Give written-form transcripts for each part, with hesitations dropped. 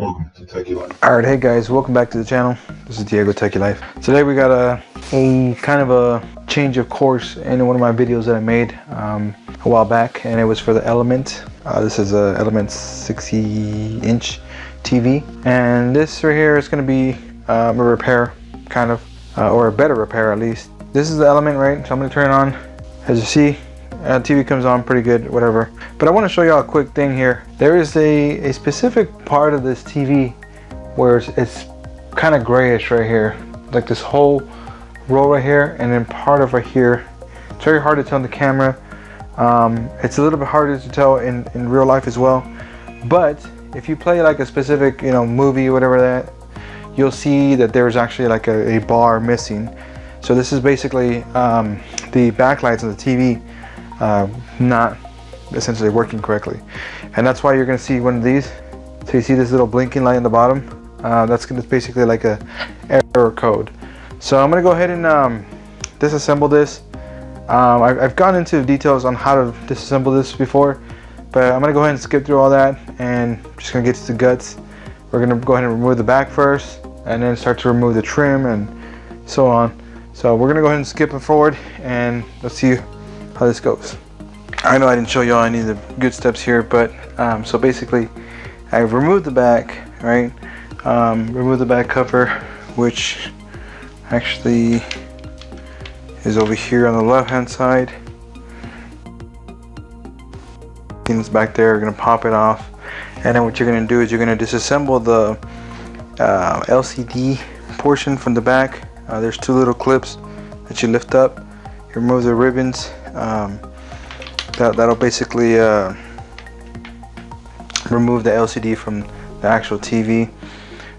Welcome to Techie Life. Alright, hey guys, welcome back to the channel. This is Diego Techie Life. Today we got a kind of a change of course in one of my videos that I made a while back, and it was for the Element. This is a Element 60-inch TV, and this right here is going to be a repair, kind of, or a better repair at least. This is the Element, right? So I'm going to turn it on. As you see, TV comes on pretty good, whatever. But I want to show y'all a quick thing here. There is a specific part of this TV where it's kind of grayish right here, like this whole row right here, and then part of right here. It's very hard to tell in the camera. It's a little bit harder to tell in real life as well. But if you play like a specific, movie or whatever that, you'll see that there's actually like a bar missing. So this is basically the backlights of the TV not essentially working correctly, and that's why you're going to see one of these. So you see this little blinking light on the bottom. That's basically like a error code. So I'm going to go ahead and disassemble this. I've gone into details on how to disassemble this before, but I'm going to go ahead and skip through all that and just going to get to the guts. We're going to go ahead and remove the back first, and then start to remove the trim and so on. So we're going to go ahead and skip it forward, and let's see how this goes. I know I didn't show y'all any of the good steps here, but so basically I've removed the back, right? Remove the back cover, which actually is over here on the left hand side. Things back there, we're gonna pop it off, and then what you're gonna do is you're gonna disassemble the LCD portion from the back. There's two little clips that you lift up. You remove the ribbons. That'll basically remove the LCD from the actual TV.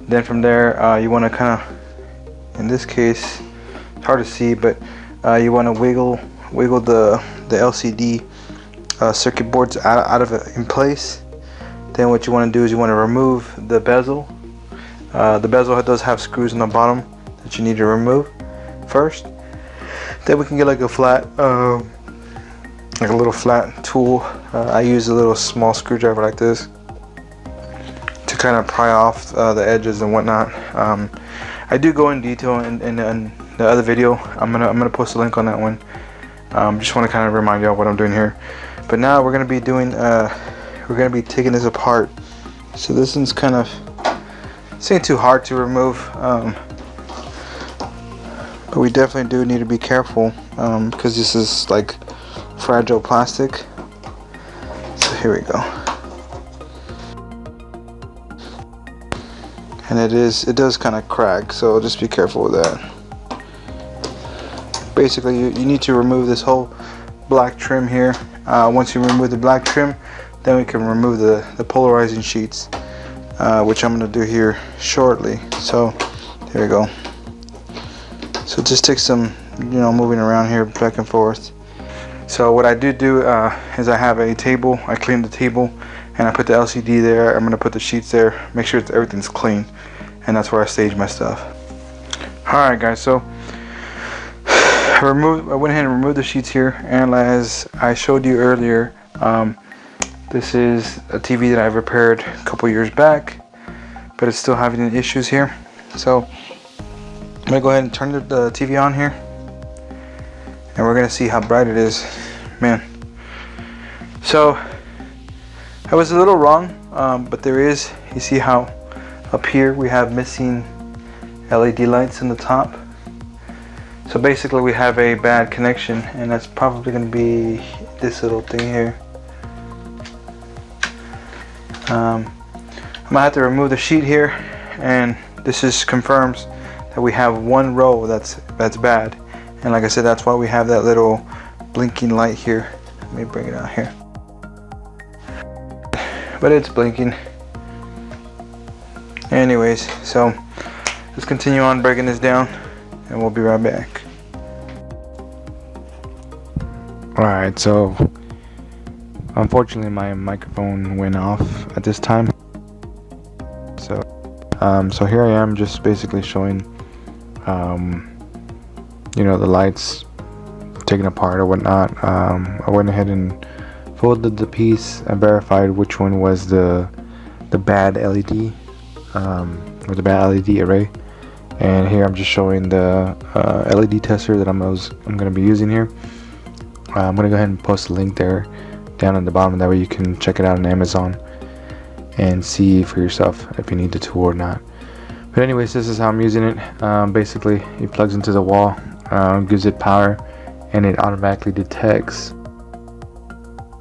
Then from there, you want to kind of, in this case, it's hard to see, but you want to wiggle the LCD circuit boards out of it in place. Then what you want to do is you want to remove the bezel. The bezel does have screws on the bottom that you need to remove first. Then we can get like a flat, like a little flat tool. I use a little small screwdriver like this to kind of pry off the edges and whatnot. I do go in detail in the other video. I'm gonna post a link on that one. Just want to kind of remind y'all what I'm doing here. But now we're gonna be doing, we're gonna be taking this apart. So this one's kind of, this ain't too hard to remove. But we definitely do need to be careful because this is like fragile plastic. So here we go. And it does kind of crack, so just be careful with that. Basically, you need to remove this whole black trim here. Once you remove the black trim, then we can remove the polarizing sheets, which I'm going to do here shortly. So there we go. So it just takes some, moving around here back and forth. So what I do is I have a table. I clean the table and I put the LCD there. I'm going to put the sheets there, make sure everything's clean, and that's where I stage my stuff. Alright guys, so I went ahead and removed the sheets here, and as I showed you earlier, this is a TV that I've repaired a couple years back, but it's still having issues here. So I'm gonna go ahead and turn the TV on here, and we're gonna see how bright it is, man. So I was a little wrong, but there is, you see how up here we have missing LED lights in the top. So basically we have a bad connection, and that's probably gonna be this little thing here. I'm gonna have to remove the sheet here, and this just confirms that we have one row that's bad. And like I said, that's why we have that little blinking light here. Let me bring it out here. But it's blinking. Anyways, so let's continue on breaking this down, and we'll be right back. Alright, so unfortunately my microphone went off at this time. So here I am, just basically showing the lights taken apart or whatnot. I went ahead and folded the piece and verified which one was the bad LED or the bad LED array. And here I'm just showing the LED tester that I'm going to be using here. I'm going to go ahead and post a link there down at the bottom, that way you can check it out on Amazon and see for yourself if you need the tool or not. But anyways, this is how I'm using it. Basically, it plugs into the wall, gives it power, and it automatically detects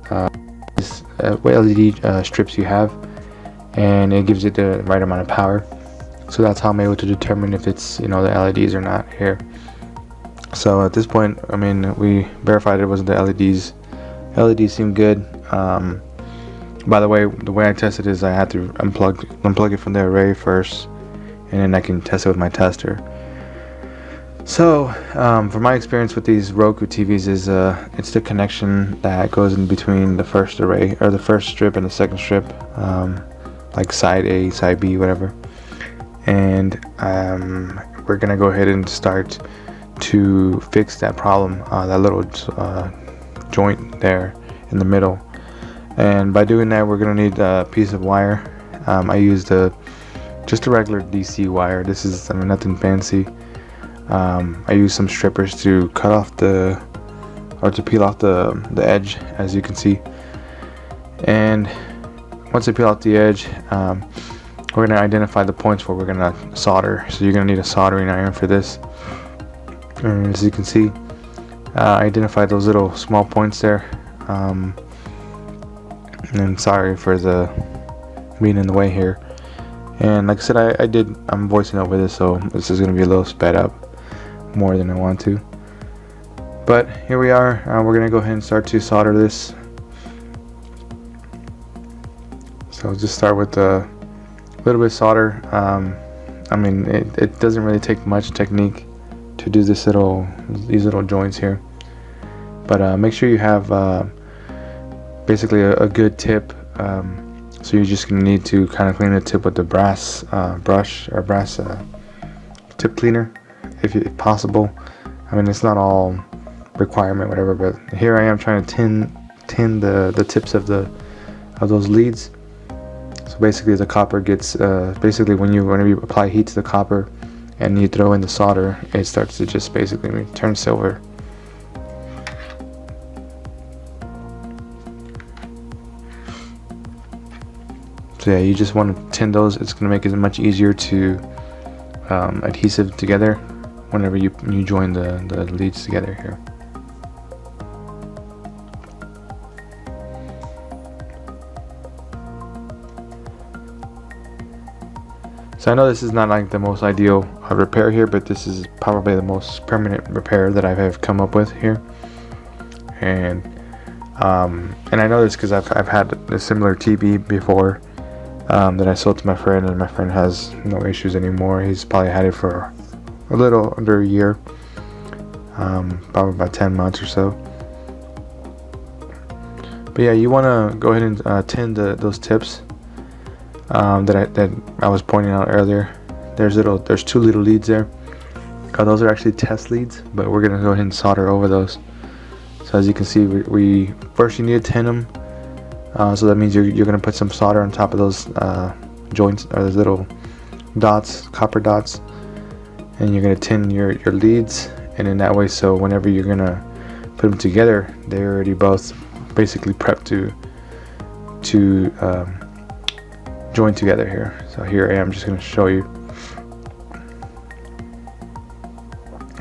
what LED strips you have, and it gives it the right amount of power. So that's how I'm able to determine if it's, you know, the LEDs or not here. So at this point, I mean, we verified it wasn't the LEDs. LEDs seem good. By the way I tested is I had to unplug it from the array first, and then I can test it with my tester. So from my experience with these Roku TVs is it's the connection that goes in between the first array, or the first strip, and the second strip, like side A, side B, whatever. And we're gonna go ahead and start to fix that problem, that little joint there in the middle. And by doing that, we're gonna need a piece of wire. I used just a regular DC wire. This is, I mean, nothing fancy. I used some strippers to cut off to peel off the edge, as you can see. And once I peel off the edge, we're going to identify the points where we're going to solder. So you're going to need a soldering iron for this. And as you can see, I identified those little small points there. And sorry for the being in the way here. And like I said, I'm voicing over this, so this is going to be a little sped up more than I want to. But here we are. We're going to go ahead and start to solder this. So just start with a little bit of solder. I mean, it doesn't really take much technique to do these little joints here. But make sure you have basically a good tip. So you're just gonna need to kind of clean the tip with the brass brush, or brass tip cleaner, if possible. I mean, it's not all requirement, whatever, but here I am trying to tin the tips of those leads. So basically, the copper gets basically whenever you apply heat to the copper and you throw in the solder, it starts to just basically turn silver. So yeah, you just want to tin those. It's going to make it much easier to adhesive together whenever you join the leads together here. So I know this is not like the most ideal repair here, but this is probably the most permanent repair that I've come up with here. And I know this because I've had a similar TV before that I sold to my friend, and my friend has no issues anymore. He's probably had it for a little under a year, probably about 10 months or so. But yeah, you want to go ahead and tin those tips that I was pointing out earlier. There's two little leads there. Those are actually test leads, but we're gonna go ahead and solder over those. So as you can see, we first you need to tin them. So that means you're gonna put some solder on top of those joints, or those little dots, copper dots, and you're gonna tin your leads. And in that way, so whenever you're gonna put them together, they're already both basically prepped to join together here. So here I am just going to show you.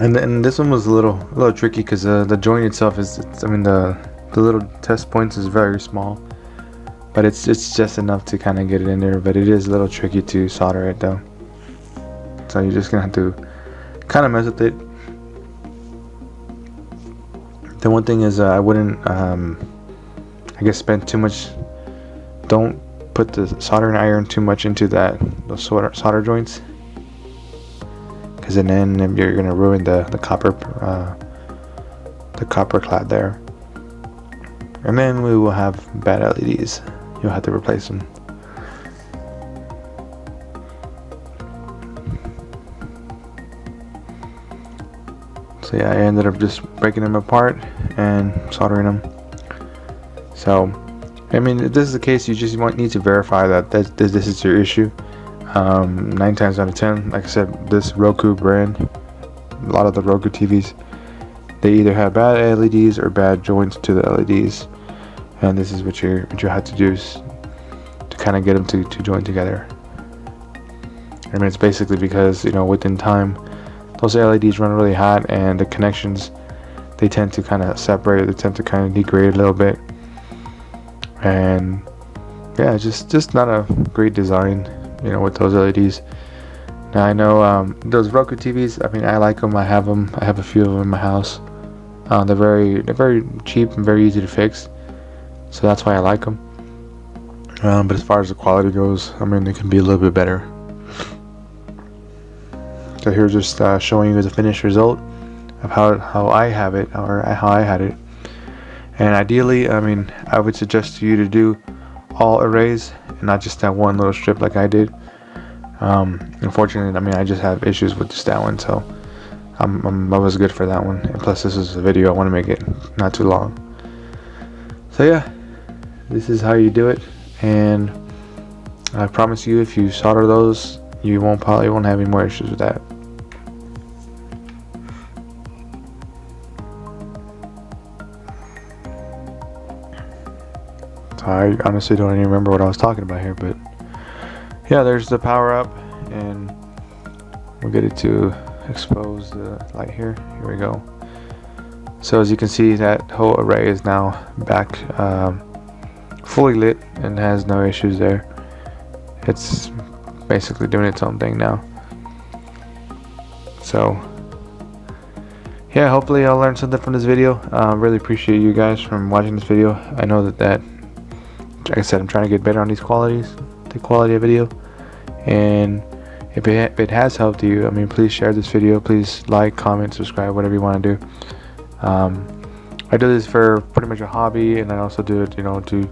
And then this one was a little tricky because the joint itself is, I mean, the little test points is very small, but it's just enough to kind of get it in there. But it is a little tricky to solder it though. So you're just gonna have to kind of mess with it. The one thing is I wouldn't I guess spend too much. Don't put the soldering iron too much into those solder joints, because then you're gonna ruin the copper clad there, and then we will have bad LEDs. You'll have to replace them. So yeah, I ended up just breaking them apart and soldering them. So I mean, if this is the case, you just need to verify that this is your issue. 9 times out of 10, like I said, this Roku brand, a lot of the Roku TVs, they either have bad LEDs or bad joints to the LEDs, and this is what you have to do is to kind of get them to join together. I mean, it's basically because, you know, within time those LEDs run really hot, and the connections, they tend to kind of separate, they tend to kind of degrade a little bit, and yeah, just not a great design, you know, with those LEDs. Now I know those Roku TVs, I mean, I like them. I have them. I have a few of them in my house. They're very cheap and very easy to fix, so that's why I like them. But as far as the quality goes, I mean, it can be a little bit better. So here's just showing you the finished result of how I have it, or how I had it. And ideally, I mean, I would suggest you to do all arrays and not just that one little strip like I did. Unfortunately, I mean, I just have issues with just that one, so I was good for that one. And plus, this is a video, I want to make it not too long. So yeah, this is how you do it, and I promise you, if you solder those, you probably won't have any more issues with that. So I honestly don't even remember what I was talking about here, but yeah, there's the power up, and we'll get it to expose the light here. Here we go. So as you can see, that whole array is now back fully lit and has no issues there. It's basically doing its own thing now. So yeah, hopefully I'll learn something from this video. Really appreciate you guys from watching this video. I know that like I said, I'm trying to get better on these qualities, the quality of video, and if it has helped you, I mean, please share this video, please like, comment, subscribe, whatever you want to do. I do this for pretty much a hobby, and I also do it, you know, to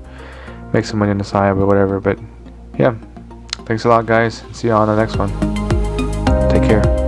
make some money on the side or whatever. But yeah, thanks a lot, guys. See you on the next one. Take care.